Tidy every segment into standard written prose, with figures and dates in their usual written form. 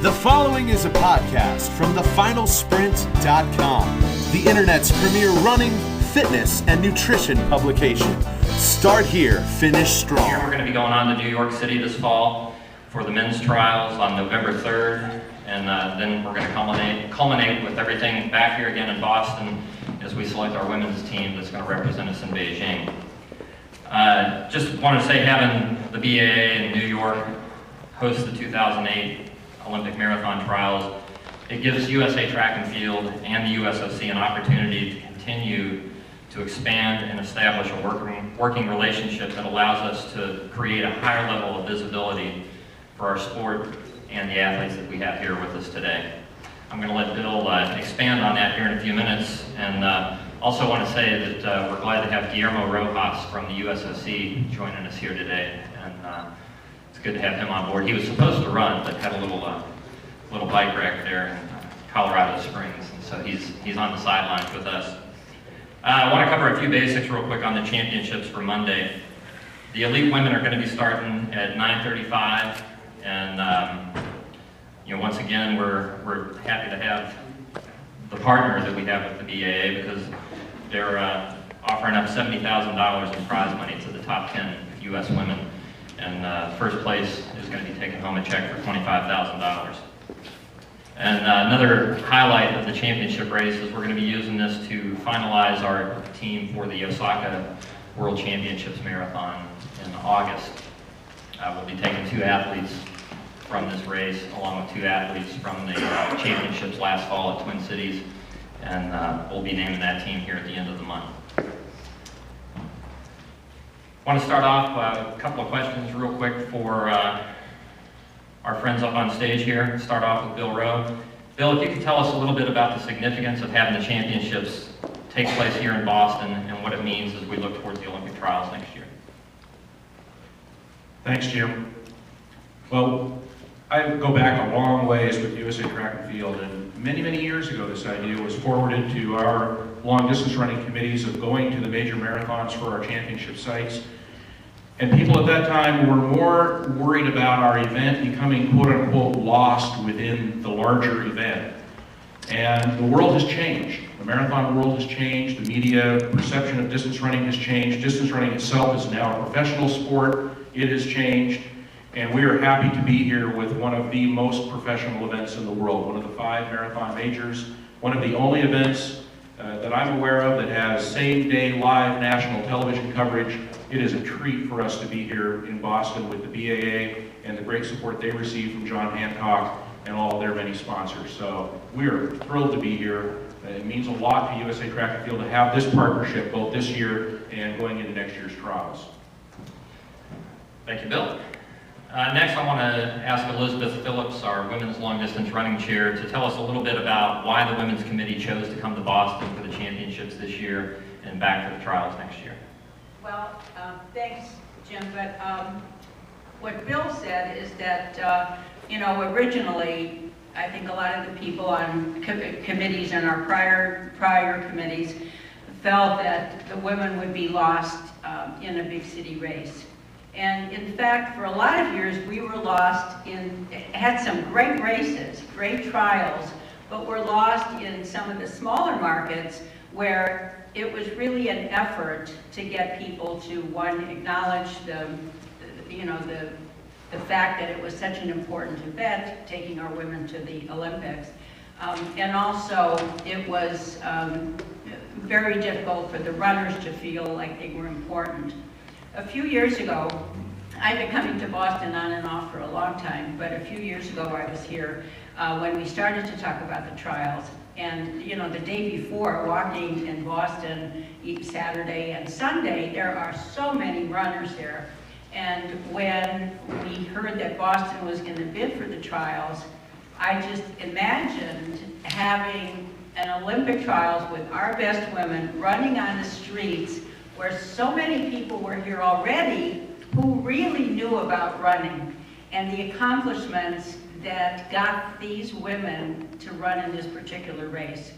The following is a podcast from thefinalsprint.com, the internet's premier running, fitness, and nutrition publication. Start here, finish strong. Here we're going to be going on to New York City this fall for the men's trials on November 3rd, and then we're going to culminate with everything back here again in Boston as we select our women's team that's going to represent us in Beijing. Just want to say, having the BAA in New York host the 2008 Olympic Marathon Trials, it gives USA Track and Field and the USOC an opportunity to continue to expand and establish a working relationship that allows us to create a higher level of visibility for our sport and the athletes that we have here with us today. I'm going to let Bill expand on that here in a few minutes, and also want to say that we're glad to have Guillermo Rojas from the USOC joining us here today, and it's good to have him on board. He was supposed to run, but had a little bike wreck there in Colorado Springs, and so he's on the sidelines with us. I want to cover a few basics real quick on the championships for Monday. The elite women are going to be starting at 9:35, and once again, we're happy to have the partner that we have with the BAA, because they're offering up $70,000 in prize money to the top 10 U.S. women, and first place is going to be taking home a check for $25,000. And another highlight of the championship race is we're going to be using this to finalize our team for the Osaka World Championships Marathon in August. We'll be taking 2 athletes from this race, along with 2 athletes from the championships last fall at Twin Cities, and we'll be naming that team here at the end of the month. I want to start off a couple of questions real quick for our friends up on stage here. Start off with Bill Rowe. Bill, if you could tell us a little bit about the significance of having the championships take place here in Boston and what it means as we look towards the Olympic trials next year. Thanks, Jim. Well, I go back a long ways with USA Track and Field, and many, many years ago this idea was forwarded to our long-distance running committees of going to the major marathons for our championship sites. And people at that time were more worried about our event becoming quote-unquote lost within the larger event. And the world has changed. The marathon world has changed. The media perception of distance running has changed. Distance running itself is now a professional sport. It has changed. And we are happy to be here with one of the most professional events in the world, one of the 5 marathon majors, one of the only events that I'm aware of that has same-day live national television coverage. It is a treat for us to be here in Boston with the BAA and the great support they receive from John Hancock and all their many sponsors. So we are thrilled to be here. It means a lot to USA Track and Field to have this partnership both this year and going into next year's trials. Thank you, Bill. Next, I want to ask Elizabeth Phillips, our women's long-distance running chair, to tell us a little bit about why the Women's Committee chose to come to Boston for the championships this year and back for the trials next year. Well, thanks, Jim, but what Bill said is that, originally, I think a lot of the people on committees and our prior committees felt that the women would be lost in a big city race. And in fact, for a lot of years, we were lost had some great races, great trials, but were lost in some of the smaller markets where it was really an effort to get people to, one, acknowledge the fact that it was such an important event, taking our women to the Olympics. And also, it was very difficult for the runners to feel like they were important. A few years ago, I've been coming to Boston on and off for a long time, but a few years ago I was here when we started to talk about the trials. And the day before, walking in Boston each Saturday and Sunday, there are so many runners there. And when we heard that Boston was going to bid for the trials, I just imagined having an Olympic trials with our best women running on the streets where so many people were here already who really knew about running, and the accomplishments that got these women to run in this particular race.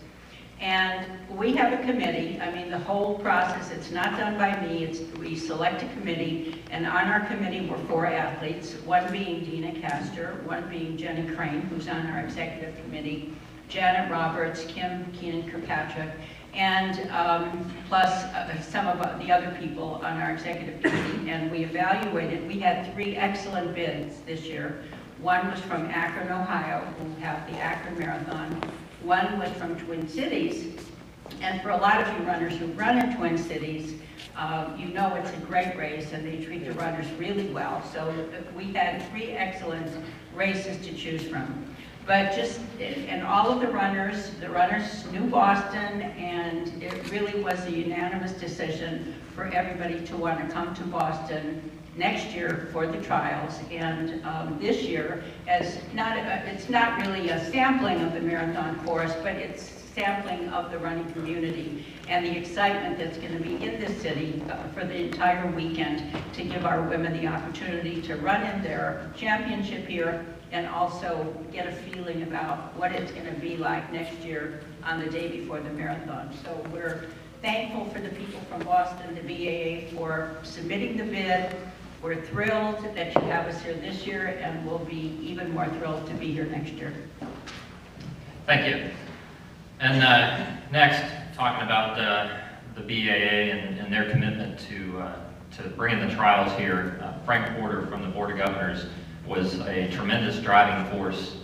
And we have a committee. I mean, the whole process, it's not done by me. We select a committee, and on our committee were 4 athletes, one being Dina Castor, one being Jenny Crane, who's on our executive committee, Janet Roberts, Kim Keenan Kirkpatrick, and plus some of the other people on our executive committee. And we evaluated. We had 3 excellent bids this year. One was from Akron, Ohio, who have the Akron Marathon. One was from Twin Cities, and for a lot of you runners who run in Twin Cities, you know it's a great race and they treat the runners really well. So we had 3 excellent races to choose from. But and all of the runners knew Boston, and it really was a unanimous decision for everybody to want to come to Boston next year for the trials. And this year, it's not really a sampling of the marathon course, but it's sampling of the running community and the excitement that's going to be in this city for the entire weekend, to give our women the opportunity to run in their championship here and also get a feeling about what it's going to be like next year on the day before the marathon. So we're thankful for the people from Boston, the BAA, for submitting the bid. We're thrilled that you have us here this year, and we'll be even more thrilled to be here next year. Thank you. And next, talking about the BAA and their commitment to bringing the trials here, Frank Porter from the Board of Governors was a tremendous driving force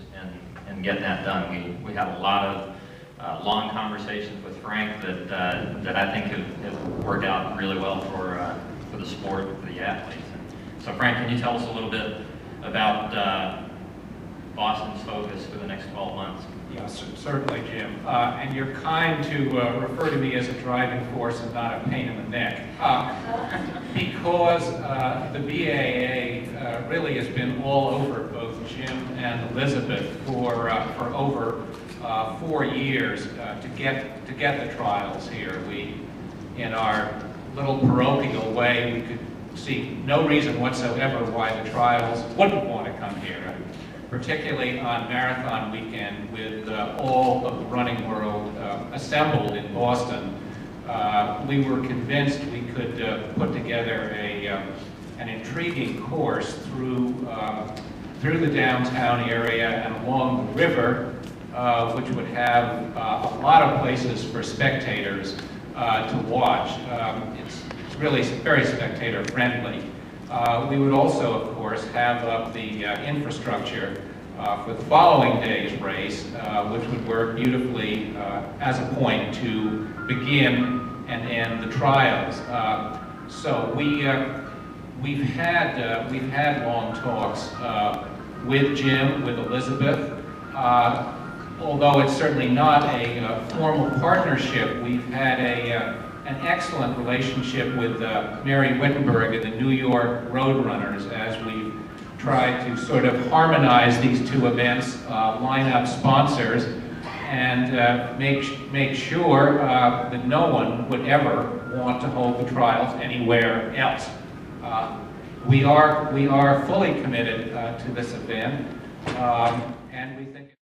in getting that done. We had a lot of long conversations with Frank that I think have worked out really well for the sport, for the athletes. So Frank, can you tell us a little bit about Boston's focus for the next 12 months? Yes, certainly, Jim. And you're kind to refer to me as a driving force and not a pain in the neck. Because the BAA really has been all over both Jim and Elizabeth for over 4 years to get the trials here. We, in our little parochial way, we could see no reason whatsoever why the trials wouldn't want to come here, particularly on marathon weekend with all of the running world assembled in Boston. We were convinced we could put together an intriguing course through the downtown area and along the river, which would have a lot of places for spectators to watch. It's really very spectator friendly. We would also, of course, have up the infrastructure for the following day's race, which would work beautifully as a point to begin and end the trials. So we've had long talks with Jim, with Elizabeth. Although it's certainly not a formal partnership, we've had an excellent relationship with Mary Wittenberg and the New York Roadrunners as we've tried to sort of harmonize these 2 events, line up sponsors, and make sure that no one would ever want to hold the trials anywhere else. We are fully committed to this event, and we think